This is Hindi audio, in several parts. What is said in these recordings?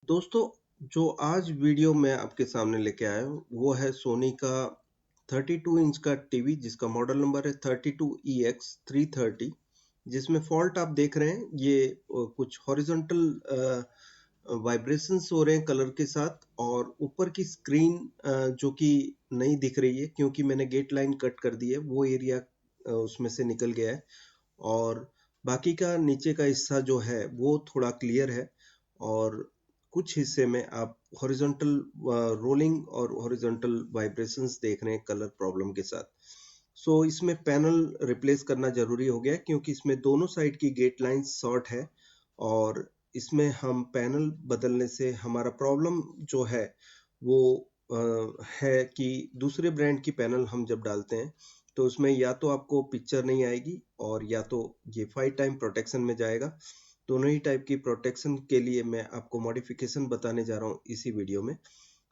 दोस्तों, जो आज वीडियो मैं आपके सामने लेके आया हूँ वो है सोनी का 32 इंच का टीवी जिसका मॉडल नंबर है 32EX330। जिसमें फॉल्ट आप देख रहे हैं ये कुछ हॉरिजॉन्टल वाइब्रेशंस हो रहे हैं कलर के साथ, और ऊपर की स्क्रीन जो कि नहीं दिख रही है क्योंकि मैंने गेट लाइन कट कर दी है, वो एरिया उसमें से निकल गया है। और बाकी का नीचे का हिस्सा जो है वो थोड़ा क्लियर है, और कुछ हिस्से में आप हॉरिजॉन्टल रोलिंग और हॉरिजॉन्टल वाइब्रेशंस देख रहे हैं कलर प्रॉब्लम के साथ। सो इसमें पैनल रिप्लेस करना जरूरी हो गया है क्योंकि इसमें दोनों साइड की गेट लाइन शॉर्ट है, और इसमें हम पैनल बदलने से हमारा प्रॉब्लम जो है वो है कि दूसरे ब्रांड की पैनल हम जब डालते हैं तो उसमें या तो आपको पिक्चर नहीं आएगी और या तो ये 5 टाइम प्रोटेक्शन में जाएगा। दोनों ही टाइप की प्रोटेक्शन के लिए मैं आपको मॉडिफिकेशन बताने जा रहा हूँ इसी वीडियो में।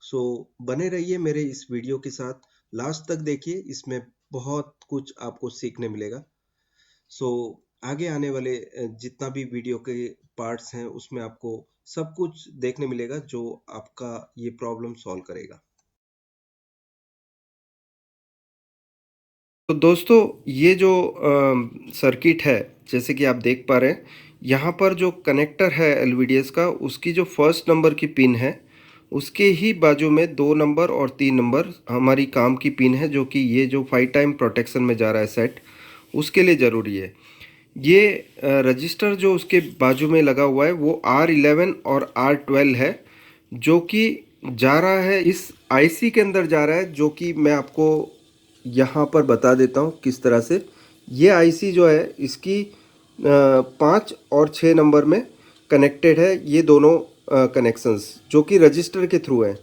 सो बने रहिए मेरे इस वीडियो के साथ, लास्ट तक देखिए, इसमें बहुत कुछ आपको सीखने मिलेगा। सो आगे आने वाले जितना भी वीडियो के पार्ट्स हैं उसमें आपको सब कुछ देखने मिलेगा जो आपका ये प्रॉब्लम सॉल्व करेगा। तो दोस्तों, ये जो सर्किट है जैसे कि आप देख पा रहे हैं, यहाँ पर जो कनेक्टर है एलवीडीएस का उसकी जो फर्स्ट नंबर की पिन है उसके ही बाजू में 2 नंबर और 3 नंबर हमारी काम की पिन है, जो कि ये जो 5 टाइम प्रोटेक्शन में जा रहा है सेट, उसके लिए ज़रूरी है। ये रजिस्टर जो उसके बाजू में लगा हुआ है वो R11 और R12 है, जो कि जा रहा है इस आईसी के अंदर जा रहा है, जो कि मैं आपको यहाँ पर बता देता हूँ किस तरह से। ये आईसी जो है इसकी 5 और 6 नंबर में कनेक्टेड है, ये दोनों कनेक्शंस जो कि रजिस्टर के थ्रू हैं।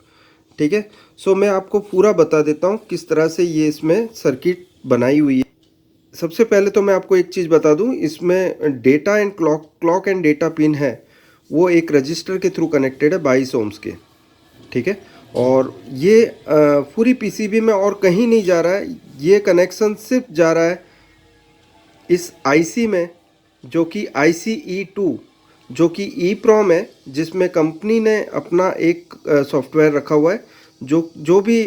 ठीक है, सो मैं आपको पूरा बता देता हूँ किस तरह से ये इसमें सर्किट बनाई हुई है। सबसे पहले तो मैं आपको एक चीज़ बता दूं, इसमें data and clock and data pin है वो एक रजिस्टर के थ्रू कनेक्टेड है 22 ओम्स के। ठीक है, और ये पूरी पीसीबी में और कहीं नहीं जा रहा है, ये कनेक्शन सिर्फ जा रहा है इस आईसी में, जो कि ICE2, जो कि ई प्रोम है, जिसमें कंपनी ने अपना एक सॉफ्टवेयर रखा हुआ है। जो जो भी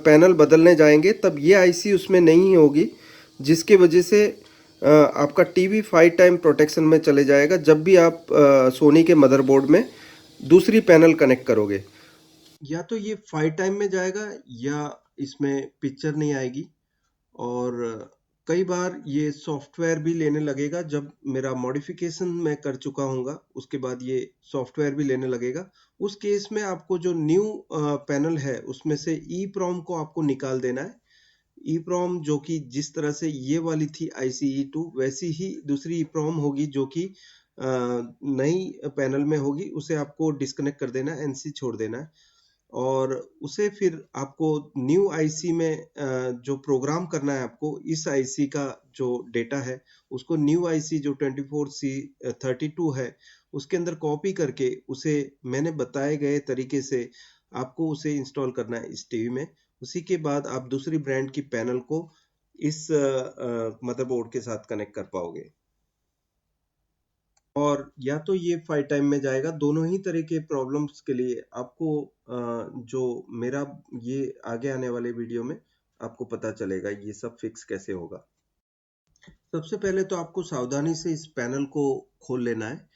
पैनल बदलने जाएंगे तब ये आईसी उसमें नहीं होगी, जिसकी वजह से आपका टीवी 5 टाइम प्रोटेक्शन में चले जाएगा जब भी आप सोनी के मदरबोर्ड में दूसरी पैनल कनेक्ट करोगे। या तो ये 5 टाइम में जाएगा या इसमें पिक्चर नहीं आएगी, और कई बार ये सॉफ्टवेयर भी लेने लगेगा। जब मेरा मॉडिफिकेशन मैं कर चुका हूँगा उसके बाद ये सॉफ्टवेयर भी लेने लगेगा। उस केस में आपको जो न्यू पैनल है उसमें से ई प्रोम को आपको निकाल देना है। ई प्रोम जो कि जिस तरह से ये वाली थी ICE2, वैसी ही दूसरी ई प्रोम होगी जो कि नई पैनल में होगी, उसे आपको डिस्कनेक्ट कर देना है, एनसी छोड़ देना है, और उसे फिर आपको न्यू आईसी में जो प्रोग्राम करना है आपको इस आईसी का जो डेटा है उसको न्यू आईसी जो 24C32 है उसके अंदर कॉपी करके उसे मैंने बताए गए तरीके से आपको उसे इंस्टॉल करना है इस टीवी में। उसी के बाद आप दूसरी ब्रांड की पैनल को इस मदरबोर्ड के साथ कनेक्ट कर पाओगे, और या तो ये 5 टाइम में जाएगा। दोनों ही तरह के प्रॉब्लम्स के लिए आपको जो मेरा ये आगे आने वाले वीडियो में आपको पता चलेगा ये सब फिक्स कैसे होगा। सबसे पहले तो आपको सावधानी से इस पैनल को खोल लेना है,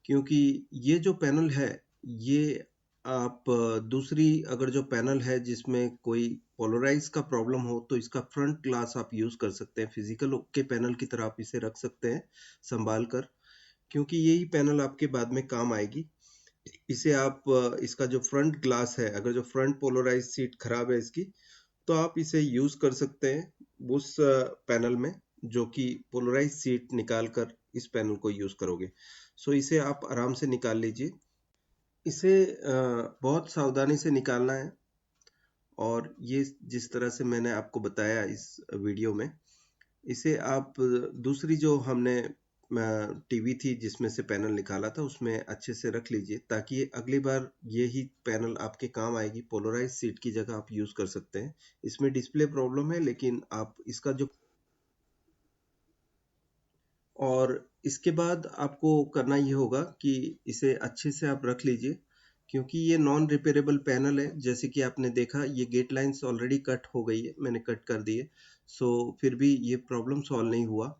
क्योंकि ये जो पैनल है ये आप दूसरी अगर जो पैनल है जिसमें कोई पोलराइज का प्रॉब्लम हो तो इसका फ्रंट ग्लास आप यूज कर सकते हैं, फिजिकल के पैनल की तरह आप इसे रख सकते हैं संभाल कर, क्योंकि यही पैनल आपके बाद में काम आएगी। इसे आप इसका जो फ्रंट ग्लास है, अगर जो फ्रंट पोलराइज सीट खराब है इसकी, तो आप इसे यूज कर सकते हैं उस पैनल में जो कि पोलराइज सीट निकाल कर इस पैनल को यूज करोगे। सो इसे आप आराम से निकाल लीजिए। इसे बहुत सावधानी से निकालना है, और ये जिस तरह से मैंने आपको बताया इस वीडियो में, इसे आप दूसरी जो हमने टीवी थी जिसमें से पैनल निकाला था उसमें अच्छे से रख लीजिए, ताकि अगली बार यही पैनल आपके काम आएगी। पोलराइज सीट की जगह आप यूज कर सकते हैं। इसमें डिस्प्ले प्रॉब्लम है लेकिन आप इसका जो, और इसके बाद आपको करना ये होगा कि इसे अच्छे से आप रख लीजिए, क्योंकि ये नॉन रिपेयरेबल पैनल है। जैसे कि आपने देखा ये गेट लाइंस ऑलरेडी कट हो गई है, मैंने कट कर दी है। सो फिर भी ये प्रॉब्लम सॉल्व नहीं हुआ।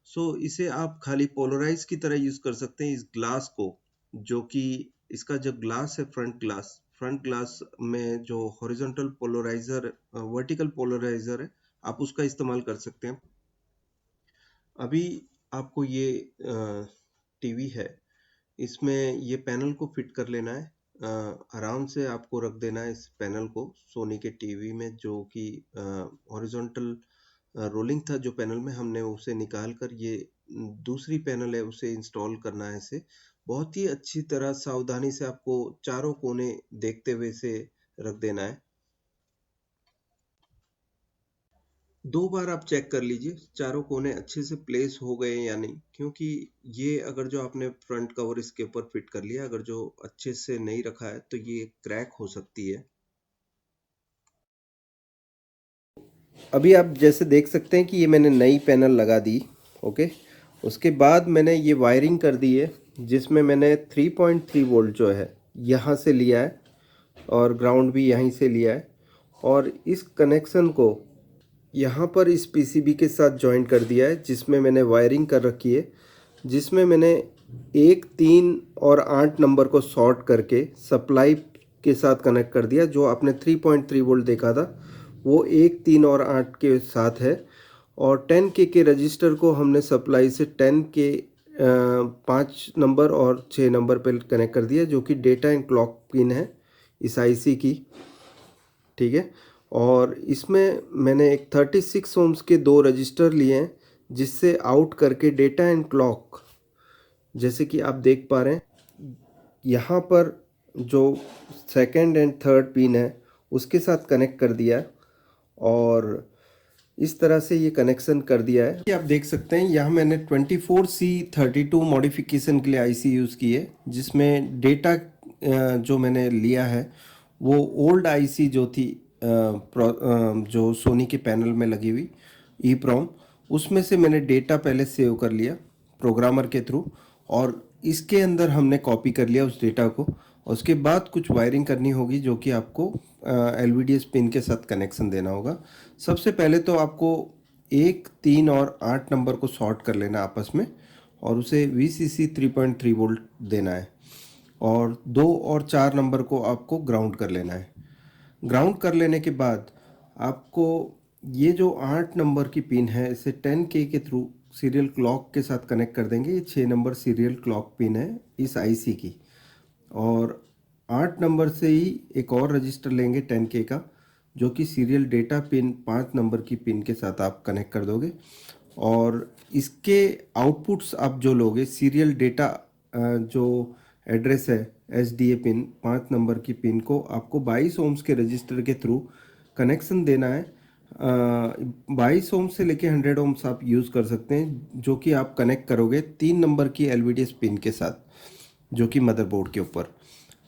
सो इसे आप खाली पोलराइज की तरह यूज कर सकते हैं इस ग्लास को, जो कि इसका जो ग्लास है फ्रंट ग्लास में जो हॉरिजॉन्टल पोलराइजर वर्टिकल पोलराइजर है, आप उसका इस्तेमाल कर सकते हैं। अभी आपको ये टीवी है, इसमें ये पैनल को फिट कर लेना है। आराम से आपको रख देना है इस पैनल को सोनी के टीवी में, जो कि हॉरिजॉन्टल रोलिंग था जो पैनल में, हमने उसे निकाल कर ये दूसरी पैनल है उसे इंस्टॉल करना है। इसे बहुत ही अच्छी तरह सावधानी से आपको चारों कोने देखते हुए इसे रख देना है। 2 बार आप चेक कर लीजिए चारों कोने अच्छे से प्लेस हो गए या नहीं, क्योंकि ये अगर जो आपने फ्रंट कवर इसके ऊपर फिट कर लिया, अगर जो अच्छे से नहीं रखा है तो ये क्रैक हो सकती है। अभी आप जैसे देख सकते हैं कि ये मैंने नई पैनल लगा दी। ओके, उसके बाद मैंने ये वायरिंग कर दी है, जिसमें मैंने 3.3 वोल्ट जो है यहाँ से लिया है और ग्राउंड भी यहीं से लिया है, और इस कनेक्शन को यहाँ पर इस पीसीबी के साथ जॉइंट कर दिया है, जिसमें मैंने वायरिंग कर रखी है, जिसमें मैंने 1, 3 और 8 नंबर को शॉर्ट करके सप्लाई के साथ कनेक्ट कर दिया। जो आपने 3.3 वोल्ट देखा था वो 1, 3 और 8 के साथ है, और 10K के रजिस्टर को हमने सप्लाई से 10K 5 नंबर और 6 नंबर पर कनेक्ट कर दिया, जो कि डेटा एंड क्लॉक पिन है इस आईसी की। ठीक है, और इसमें मैंने एक 36 ओम्स के 2 रजिस्टर लिए हैं, जिससे आउट करके डेटा एंड क्लॉक, जैसे कि आप देख पा रहे हैं यहाँ पर जो सेकंड एंड थर्ड पिन है उसके साथ कनेक्ट कर दिया है, और इस तरह से ये कनेक्शन कर दिया है। ये आप देख सकते हैं यहाँ मैंने 24C32 मॉडिफिकेशन के लिए आईसी यूज़ की है, जिसमें डेटा जो मैंने लिया है वो ओल्ड आईसी जो थी जो सोनी के पैनल में लगी हुई EEPROM, उसमें से मैंने डेटा पहले सेव कर लिया प्रोग्रामर के थ्रू, और इसके अंदर हमने कॉपी कर लिया उस डेटा को। उसके बाद कुछ वायरिंग करनी होगी, जो कि आपको LVDS पिन के साथ कनेक्शन देना होगा। सबसे पहले तो आपको 1, 3 और 8 नंबर को शॉर्ट कर लेना आपस में, और उसे VCC 3.3 वोल्ट देना है, और 2 और 4 नंबर को आपको ग्राउंड कर लेना है। ग्राउंड कर लेने के बाद आपको ये जो 8 नंबर की पिन है इसे 10K के थ्रू सीरियल क्लॉक के साथ कनेक्ट कर देंगे। ये 6 नंबर सीरियल क्लॉक पिन है इस आईसी की, और 8 नंबर से ही एक और रजिस्टर लेंगे 10K का, जो कि सीरियल डेटा पिन 5 नंबर की पिन के साथ आप कनेक्ट कर दोगे, और इसके आउटपुट्स आप जो लोगे सीरियल डेटा जो एड्रेस है SDA पिन 5 नंबर की पिन को आपको 22 ओम्स के रजिस्टर के थ्रू कनेक्शन देना है। 22 ओम्स से लेके 100 ओम्स आप यूज़ कर सकते हैं, जो कि आप कनेक्ट करोगे 3 नंबर की LVDS पिन के साथ, जो कि मदरबोर्ड के ऊपर,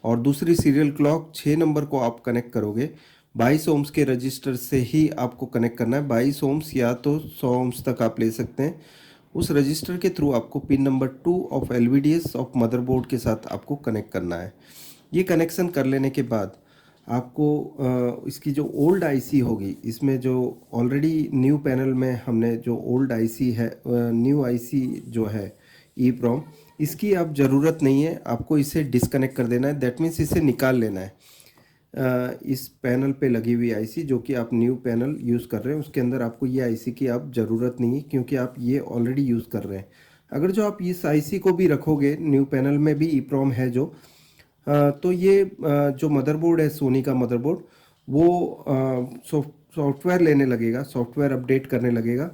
और दूसरी सीरियल क्लॉक 6 नंबर को आप कनेक्ट करोगे 22 ओम्स के रजिस्टर से ही आपको कनेक्ट करना है। 22 ओम्स या तो 100 ओम्स तक आप ले सकते हैं। उस रजिस्टर के थ्रू आपको pin number 2 of LVDS of motherboard के साथ आपको कनेक्ट करना है। ये कनेक्शन कर लेने के बाद आपको इसकी जो ओल्ड आईसी होगी, इसमें जो ऑलरेडी न्यू पैनल में हमने जो ओल्ड आईसी है, न्यू आईसी जो है EEPROM, इसकी आप ज़रूरत नहीं है, आपको इसे डिस्कनेक्ट कर देना है। दैट मीन्स इसे निकाल लेना है। इस पैनल पे लगी हुई आईसी जो कि आप न्यू पैनल यूज़ कर रहे हैं, उसके अंदर आपको ये आईसी की आप ज़रूरत नहीं है, क्योंकि आप ये ऑलरेडी यूज़ कर रहे हैं। अगर जो आप इस आईसी को भी रखोगे न्यू पैनल में भी EEPROM है जो, तो ये जो मदरबोर्ड है सोनी का मदरबोर्ड, वो सॉफ्टवेयर लेने लगेगा, सॉफ्टवेयर अपडेट करने लगेगा।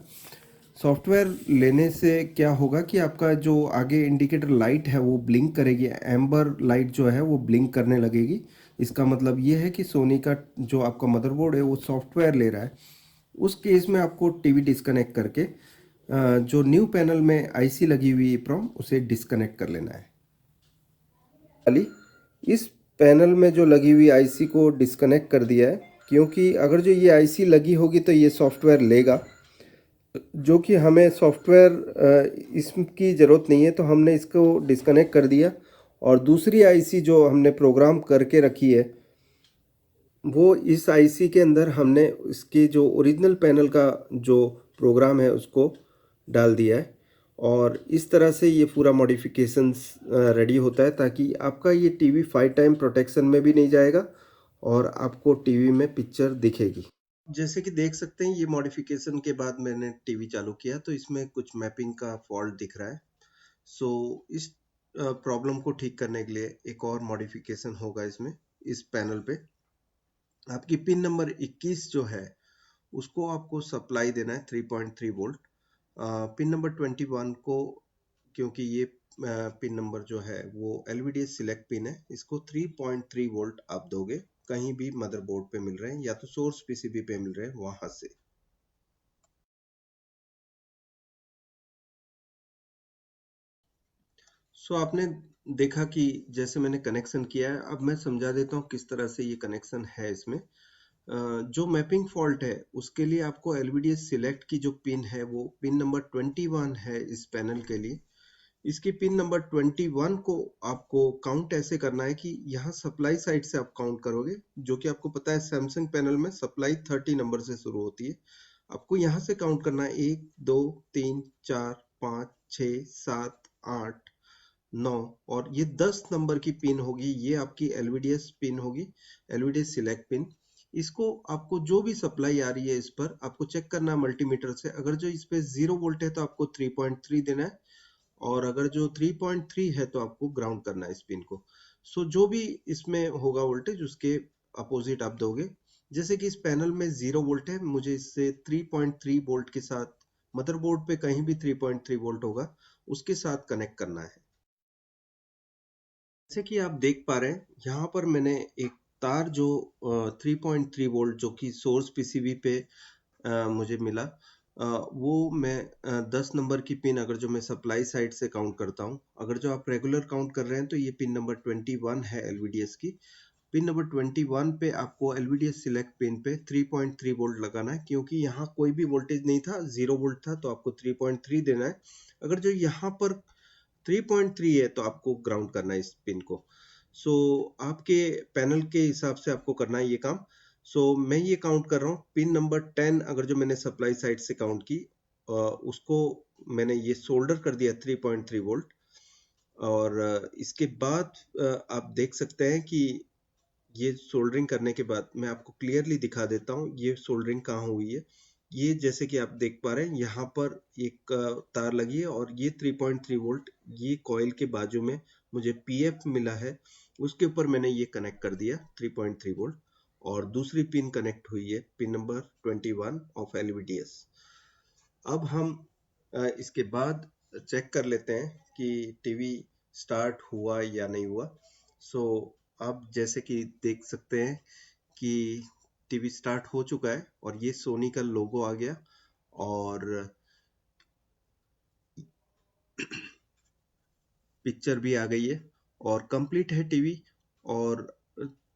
सॉफ्टवेयर लेने से क्या होगा कि आपका जो आगे इंडिकेटर लाइट है वो ब्लिंक करेगी, एम्बर लाइट जो है वो ब्लिंक करने लगेगी। इसका मतलब ये है कि सोनी का जो आपका मदरबोर्ड है वो सॉफ्टवेयर ले रहा है। उस केस में आपको टीवी डिस्कनेक्ट करके जो न्यू पैनल में आईसी लगी हुई EEPROM उसे डिस्कनेक्ट कर लेना है। खाली इस पैनल में जो लगी हुई आईसी को डिस्कनेक्ट कर दिया है, क्योंकि अगर जो ये आईसी लगी होगी तो ये सॉफ्टवेयर लेगा, जो कि हमें सॉफ्टवेयर इसकी ज़रूरत नहीं है, तो हमने इसको डिस्कनेक्ट कर दिया और दूसरी आईसी जो हमने प्रोग्राम करके रखी है, वो इस आईसी के अंदर हमने इसके जो ओरिजिनल पैनल का जो प्रोग्राम है उसको डाल दिया है। और इस तरह से ये पूरा मॉडिफिकेशंस रेडी होता है, ताकि आपका ये टीवी 5 टाइम प्रोटेक्शन में भी नहीं जाएगा और आपको टीवी में पिक्चर दिखेगी। जैसे कि देख सकते हैं, ये मॉडिफिकेशन के बाद मैंने टीवी चालू किया तो इसमें कुछ मैपिंग का फॉल्ट दिख रहा है। सो इस प्रॉब्लम को ठीक करने के लिए एक और मॉडिफिकेशन होगा इसमें, इस पैनल पे आपकी पिन नंबर 21 जो है उसको आपको सप्लाई देना है 3.3 वोल्ट। पिन नंबर 21 को, क्योंकि ये पिन नंबर जो है वो LVDS सिलेक्ट पिन है, इसको 3.3 वोल्ट आप दोगे। कहीं भी मदरबोर्ड पे मिल रहे हैं या तो सोर्स पीसीबी पे मिल रहे हैं वहां से। सो आपने देखा कि जैसे मैंने कनेक्शन किया है, अब मैं समझा देता हूँ किस तरह से ये कनेक्शन है इसमें। जो मैपिंग फॉल्ट है उसके लिए आपको LVDS सिलेक्ट की जो पिन है वो पिन नंबर 21 है इस पैनल के लिए। इसकी पिन नंबर 21 को आपको काउंट ऐसे करना है कि यहाँ सप्लाई साइड से आप काउंट करोगे, जो कि आपको पता है सैमसंग पैनल में सप्लाई 30 नंबर से शुरू होती है। आपको यहाँ से काउंट करना है 1 2 3 4 5 6 7 8 9, और ये 10 नंबर की पिन होगी, ये आपकी LVDS पिन होगी, LVDS सिलेक्ट पिन। इसको आपको जो भी सप्लाई आ रही है इस पर आपको चेक करना है मल्टीमीटर से। अगर जो इस पे 0 वोल्ट है तो आपको 3.3 देना है, और अगर जो 3.3 है तो आपको ग्राउंड करना है इस पिन को। सो जो भी इसमें होगा वोल्टेज उसके अपोजिट आप दोगे। जैसे कि इस पैनल में 0 वोल्ट है, मुझे इससे 3.3 वोल्ट के साथ, मदरबोर्ड पे कहीं भी 3.3 वोल्ट होगा उसके साथ कनेक्ट करना है। जैसे कि आप देख पा रहे हैं, यहाँ पर मैंने एक तार जो 3.3 वोल्ट जो कि सोर्स पीसीबी पे मुझे मिला, वो मैं 10 नंबर की पिन, अगर जो मैं सप्लाई साइड से काउंट करता हूँ, अगर जो आप रेगुलर काउंट कर रहे हैं तो ये पिन नंबर 21 है LVDS की। पिन नंबर 21 पे आपको LVDS सिलेक्ट पिन पे 3.3 वोल्ट लगाना है, क्योंकि यहाँ कोई भी वोल्टेज नहीं था, 0 वोल्ट था, तो आपको 3.3 देना है। अगर जो यहाँ पर 3.3 है तो आपको ग्राउंड करना है इस पिन को। सो आपके पैनल के हिसाब से आपको करना है ये काम। सो मैं ये काउंट कर रहा हूँ, पिन नंबर 10 अगर जो मैंने सप्लाई साइड से काउंट की, उसको मैंने ये सोल्डर कर दिया 3.3 वोल्ट। और इसके बाद आप देख सकते हैं कि ये सोल्डरिंग करने के बाद मैं आपको क्लियरली दिखा देता हूँ ये सोल्डरिंग कहाँ हुई है। ये जैसे कि आप देख पा रहे हैं, यहाँ पर एक तार लगी है और ये 3.3 वोल्ट ये कॉइल के बाजू में मुझे पीएफ मिला है, उसके ऊपर मैंने ये कनेक्ट कर दिया 3.3 वोल्ट। और दूसरी पिन कनेक्ट हुई है पिन नंबर 21 ऑफ LVDS। अब हम इसके बाद चेक कर लेते हैं कि टीवी स्टार्ट हुआ या नहीं हुआ। सो आप जैसे कि देख सकते हैं कि टीवी स्टार्ट हो चुका है और ये सोनी का लोगो आ गया, और पिक्चर भी आ गई है, और कंप्लीट है टीवी। और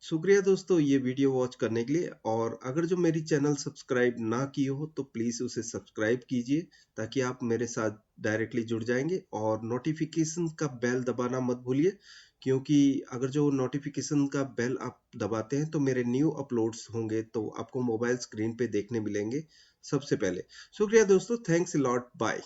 शुक्रिया दोस्तों ये वीडियो वॉच करने के लिए। और अगर जो मेरी चैनल सब्सक्राइब ना की हो तो प्लीज़ उसे सब्सक्राइब कीजिए, ताकि आप मेरे साथ डायरेक्टली जुड़ जाएंगे। और नोटिफिकेशन का बेल दबाना मत भूलिए, क्योंकि अगर जो नोटिफिकेशन का बेल आप दबाते हैं तो मेरे न्यू अपलोड्स होंगे तो आपको मोबाइल स्क्रीन पे देखने मिलेंगे सबसे पहले। शुक्रिया दोस्तों, थैंक्स अ लॉट, बाय।